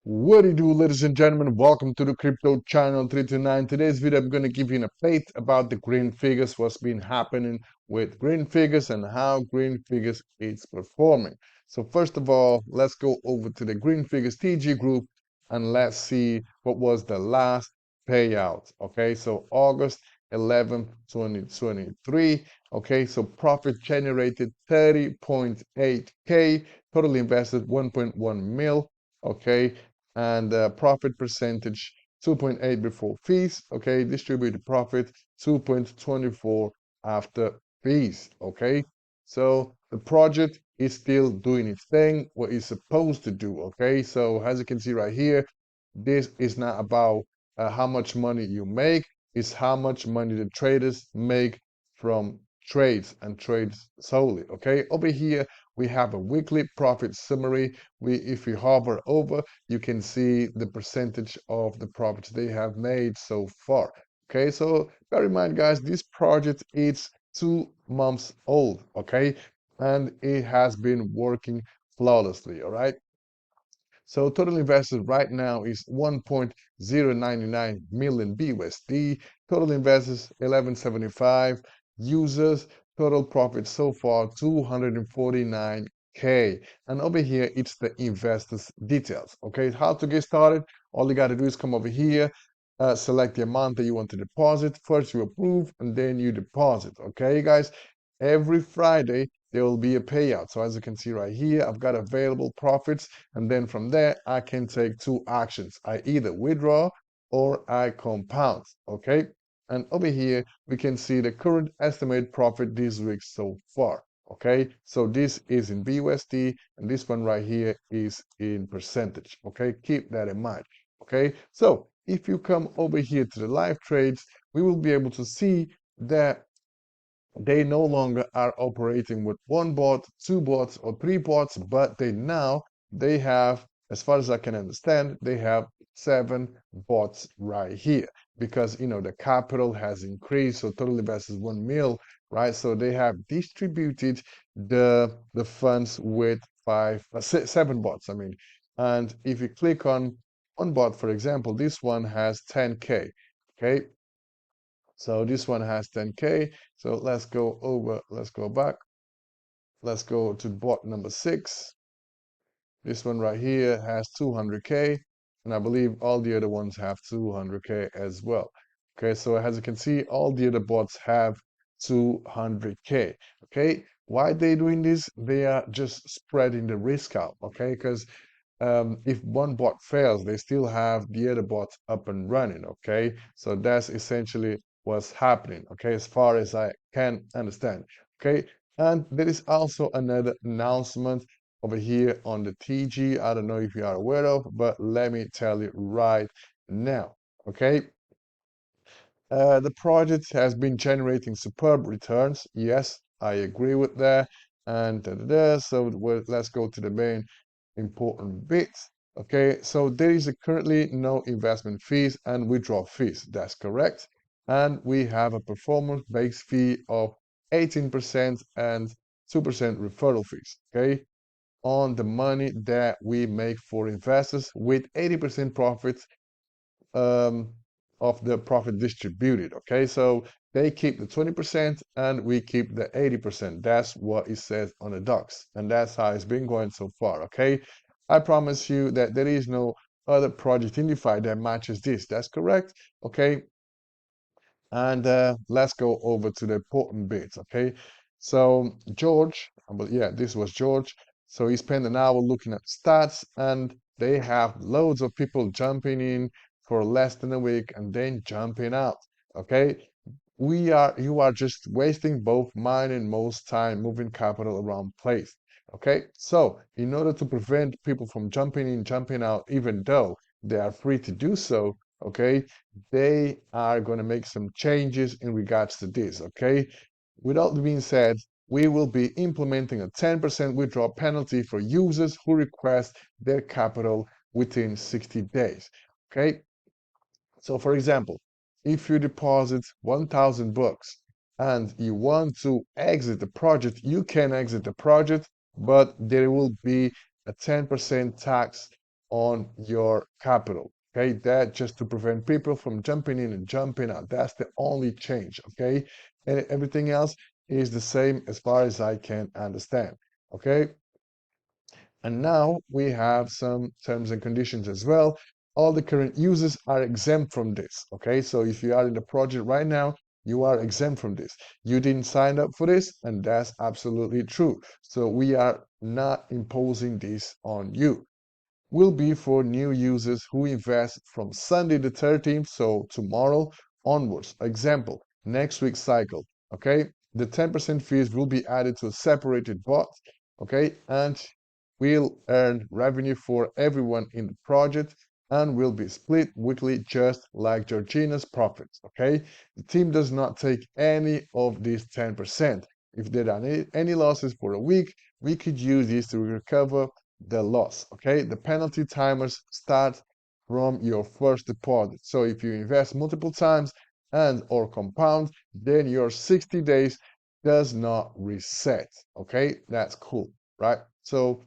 What do you do, ladies and gentlemen? Welcome to the crypto channel 329. Today's video, I'm going to give you an update about the green figures, what's been happening with green figures and how green figures is performing. So first of all, let's go over to the green figures TG group and let's see what was the last payout. Okay, so August 11th, 2023. Okay, so profit generated 30.8K, total invested 1.1 mil. Okay, and profit percentage 2.8 before fees. Okay, distributed profit 2.24 after fees. Okay, so the project is still doing its thing, what it's supposed to do. Okay, so as you can see right here, this is not about how much money you make, it's how much money the traders make from trades and trades solely. Okay, over here we have a weekly profit summary. If we hover over, you can see the percentage of the profits they have made so far. Okay, so bear in mind, guys, this project is 2 months old. Okay, and it has been working flawlessly. All right. So total invested right now is 1.099 million BUSD. Total investors 1175. Users, total profit so far 249K. And over here, it's the investors details. Okay, how to get started? All you got to do is come over here, select the amount that you want to deposit. First, you approve and then you deposit. Okay, guys, every Friday there will be a payout. So as you can see right here, I've got available profits. And then from there, I can take two actions. I either withdraw or I compound. Okay. And over here, we can see the current estimated profit this week so far. Okay. So this is in BUSD and this one right here is in percentage. Okay. Keep that in mind. Okay. So if you come over here to the live trades, we will be able to see that they no longer are operating with one bot, two bots, or three bots, but they have, as far as I can understand, they have 7 bots right here because the capital has increased, so total investors 1 mil, right? So they have distributed the funds with 7 bots. I mean, and if you click on one bot, for example, this one has 10K. Okay, so this one has 10K. So let's go over, let's go back. Let's go to bot number 6. This one right here has 200K. And I believe all the other ones have 200K as well. Okay, so as you can see, all the other bots have 200K. Okay, why they doing this? They are just spreading the risk out. Okay, because if one bot fails, they still have the other bots up and running. Okay, so that's essentially what's happening. Okay, as far as I can understand. Okay, and there is also another announcement over here on the TG. I don't know if you are aware of, but let me tell you right now. Okay, the project has been generating superb returns. Yes, I agree with that. And so let's go to the main important bits. Okay, so there is currently no investment fees and withdrawal fees. That's correct. And we have a performance-based fee of 18% and 2% referral fees. Okay, on the money that we make for investors with 80% profits um, of the profit distributed. Okay, so they keep the 20% and we keep the 80%. That's what it says on the docs, and that's how it's been going so far. Okay, I promise you that there is no other project in DeFi that matches this. That's correct. Okay, and let's go over to the important bits. Okay, so George, yeah, this was George. So he spent an hour looking at stats, and they have loads of people jumping in for less than a week and then jumping out. Okay, you are just wasting both mine and most time moving capital around place. Okay, so in order to prevent people from jumping in, jumping out, even though they are free to do so, okay, they are going to make some changes in regards to this. Okay, with all that being said, we will be implementing a 10% withdrawal penalty for users who request their capital within 60 days. Okay, so for example, if you deposit 1,000 bucks and you want to exit the project, you can exit the project, but there will be a 10% tax on your capital. Okay, that just to prevent people from jumping in and jumping out. That's the only change. Okay, and everything else is the same as far as I can understand. Okay, and now we have some terms and conditions as well. All the current users are exempt from this. Okay, so if you are in the project right now, you are exempt from this. You didn't sign up for this, and that's absolutely true. So we are not imposing this on you. Will be for new users who invest from Sunday the 13th, so tomorrow onwards. Example, next week's cycle, okay? The 10% fees will be added to a separated bot, okay? And will earn revenue for everyone in the project and will be split weekly just like Georgina's profits, okay? The team does not take any of these 10%. If there are any losses for a week, we could use this to recover the loss. Okay, the penalty timers start from your first deposit. So if you invest multiple times and or compound, then your 60 days does not reset. Okay, that's cool, right? So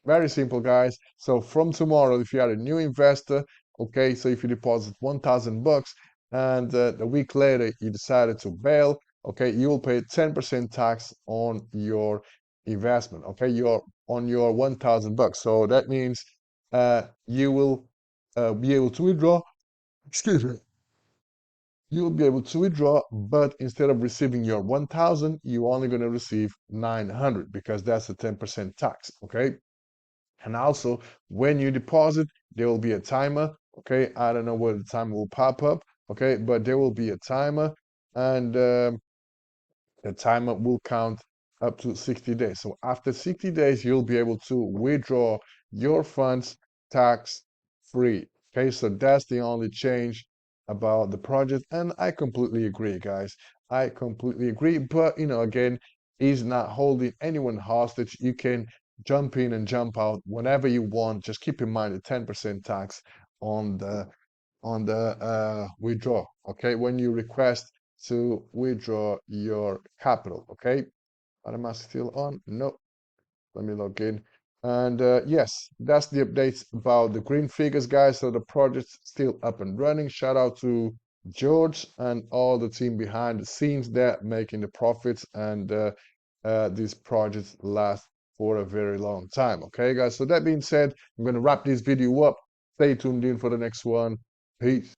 very simple, guys. So from tomorrow, if you are a new investor, okay, so if you deposit 1,000 bucks and a week later you decided to bail, okay, you will pay 10% tax on your investment. Okay, you're on your 1,000 bucks. So that means you will be able to withdraw. Excuse me. You'll be able to withdraw, but instead of receiving your 1,000, you're only going to receive 900 because that's a 10% tax. Okay. And also, when you deposit, there will be a timer. Okay, I don't know where the timer will pop up. Okay, but there will be a timer, and the timer will count up to 60 days. So after 60 days, you'll be able to withdraw your funds tax free. Okay, so that's the only change about the project. And I completely agree, guys. I completely agree. But, again, he's not holding anyone hostage. You can jump in and jump out whenever you want. Just keep in mind the 10% tax on the withdraw. Okay, when you request to withdraw your capital. Okay, am I still on? No, let me log in. And yes, that's the updates about the green figures, guys. So the project's still up and running. Shout out to George and all the team behind the scenes there making the profits, and these projects last for a very long time. Okay, guys. So that being said, I'm going to wrap this video up. Stay tuned in for the next one. Peace.